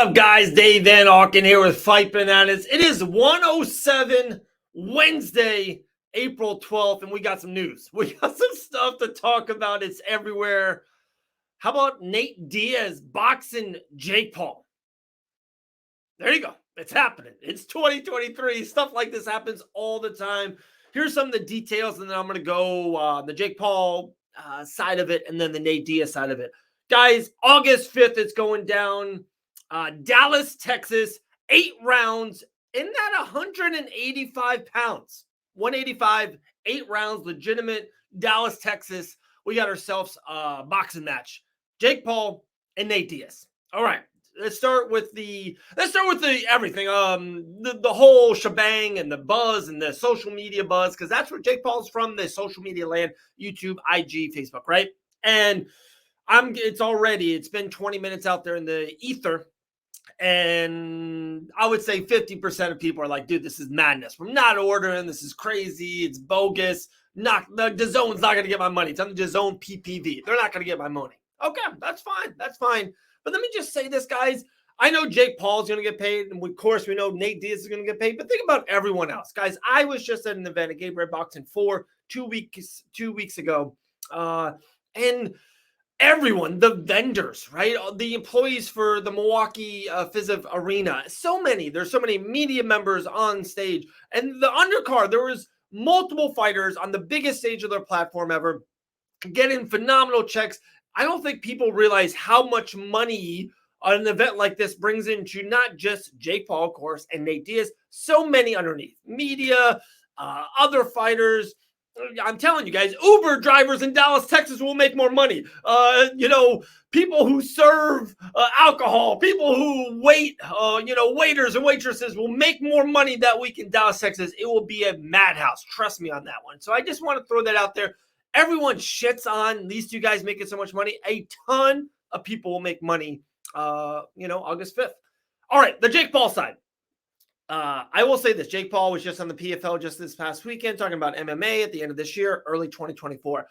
up, guys? Dave Van Auken here with Fight Bananas. It is 107 Wednesday, April 12th, and we got some news. We got some stuff to talk about. It's everywhere. How about Nate Diaz boxing Jake Paul? There you go. It's happening. It's 2023. Stuff like this happens all the time. Here's some of the details, and then I'm going to go the Jake Paul side of it and then the Nate Diaz side of it. Guys, August 5th, it's going down. Dallas, Texas, 8 rounds in that 185 pounds. 185, 8 rounds, legitimate. Dallas, Texas. We got ourselves a boxing match. Jake Paul and Nate Diaz. All right. Let's start with the everything. The whole shebang and the buzz and the social media buzz, because that's where Jake Paul's from, the social media land, YouTube, IG, Facebook, right? And it's been 20 minutes out there in the ether. And I would say 50% of people are like, dude, this is madness. We're not ordering. This is crazy. It's bogus. The DAZN's not going to get my money. It's on the DAZN PPV. They're not going to get my money. Okay, that's fine. That's fine. But let me just say this, guys. I know Jake Paul's going to get paid. And of course, we know Nate Diaz is going to get paid. But think about everyone else. Guys, I was just at an event at Gabriel Boxing 4 2 weeks ago. And everyone, the vendors, right? The employees for the Milwaukee Fizz Arena. There's so many media members on stage. And the undercard, there was multiple fighters on the biggest stage of their platform ever getting phenomenal checks. I don't think people realize how much money an event like this brings into not just Jake Paul, of course, and Nate Diaz, so many underneath. Media, other fighters. I'm telling you guys, Uber drivers in Dallas, Texas will make more money. People who serve alcohol, people who wait, waiters and waitresses will make more money that week in Dallas, Texas. It will be a madhouse. Trust me on that one. So I just want to throw that out there. Everyone shits on these two guys making so much money. A ton of people will make money, August 5th. All right, the Jake Paul side. I will say this. Jake Paul was just on the PFL just this past weekend talking about MMA at the end of this year, early 2024.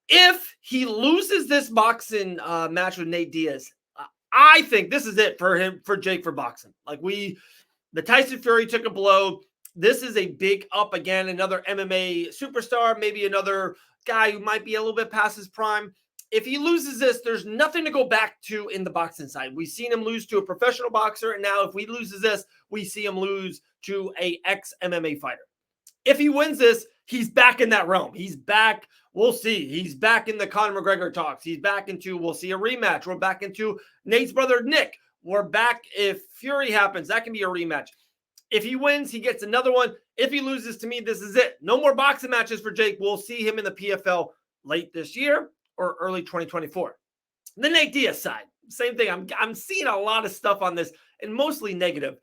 If he loses this boxing match with Nate Diaz, I think this is it for Jake for boxing. The Tyson Fury took a blow. This is a big up again, another MMA superstar, maybe another guy who might be a little bit past his prime. If he loses this, there's nothing to go back to in the boxing side. We've seen him lose to a professional boxer, and now if he loses this, we see him lose to a ex-MMA fighter. If he wins this, he's back in that realm. He's back. We'll see. He's back in the Conor McGregor talks. He's back into, we'll see a rematch. We're back into Nate's brother, Nick. We're back. If Fury happens, that can be a rematch. If he wins, he gets another one. If he loses, to me, this is it. No more boxing matches for Jake. We'll see him in the PFL late this year or early 2024. The Nate Diaz side, same thing. I'm seeing a lot of stuff on this and mostly negative.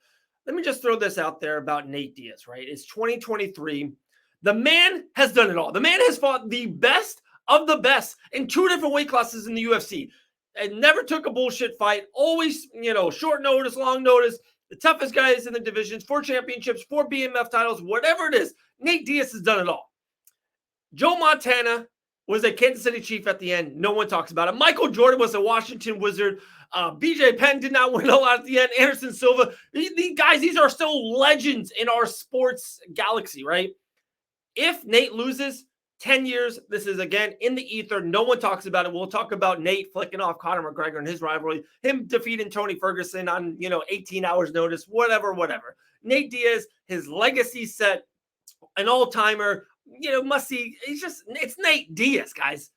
Let me just throw this out there about Nate Diaz, right? It's 2023. The man has done it all. The man has fought the best of the best in 2 different weight classes in the UFC and never took a bullshit fight. Always, short notice, long notice. The toughest guys in the divisions, 4 championships, 4 BMF titles, whatever it is. Nate Diaz has done it all. Joe Montana was a Kansas City Chief at the end. No one talks about it. Michael Jordan was a Washington Wizard. BJ Penn did not win a lot at the end. Anderson Silva. These are still legends in our sports galaxy, right? If Nate loses, 10 years, this is, again, in the ether. No one talks about it. We'll talk about Nate flicking off Conor McGregor and his rivalry, him defeating Tony Ferguson on, 18 hours notice, whatever. Nate Diaz, his legacy set, an all-timer, must see. It's Nate Diaz, guys.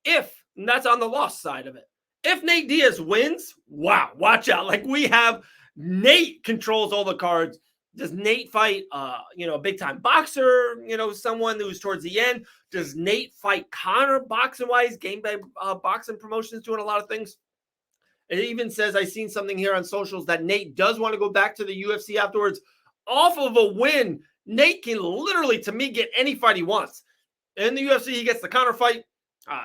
And that's on the loss side of it. If Nate Diaz wins, wow, watch out. We have Nate controls all the cards. Does Nate fight, a big-time boxer, someone who's towards the end? Does Nate fight Conor boxing-wise? Game Day Boxing Promotions doing a lot of things. It even says, I seen something here on socials, that Nate does want to go back to the UFC afterwards. Off of a win, Nate can literally, to me, get any fight he wants. In the UFC, he gets the Conor fight.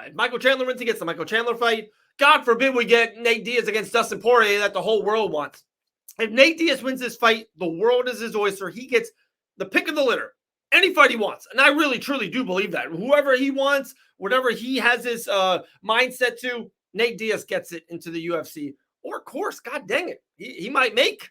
If Michael Chandler wins, he gets the Michael Chandler fight. God forbid we get Nate Diaz against Dustin Poirier that the whole world wants. If Nate Diaz wins this fight, the world is his oyster. He gets the pick of the litter, any fight he wants. And I really, truly do believe that. Whoever he wants, whatever he has his mindset to, Nate Diaz gets it into the UFC Or course, God dang it, he might make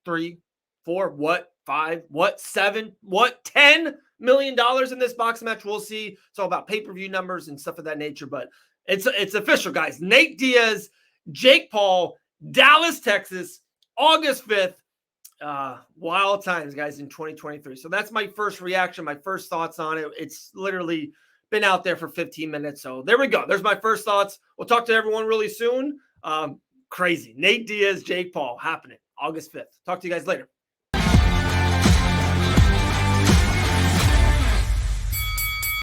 3, 4, what, 5, what, 7, what, $10 million in this box match. We'll see. It's all about pay-per-view numbers and stuff of that nature, but it's official, guys. Nate Diaz, Jake Paul, Dallas, Texas, August 5th. Wild times, guys, in 2023. So that's my first reaction, my first thoughts on it. It's literally been out there for 15 minutes. So there we go. There's my first thoughts. We'll talk to everyone really soon. Crazy. Nate Diaz, Jake Paul happening August 5th. Talk to you guys later.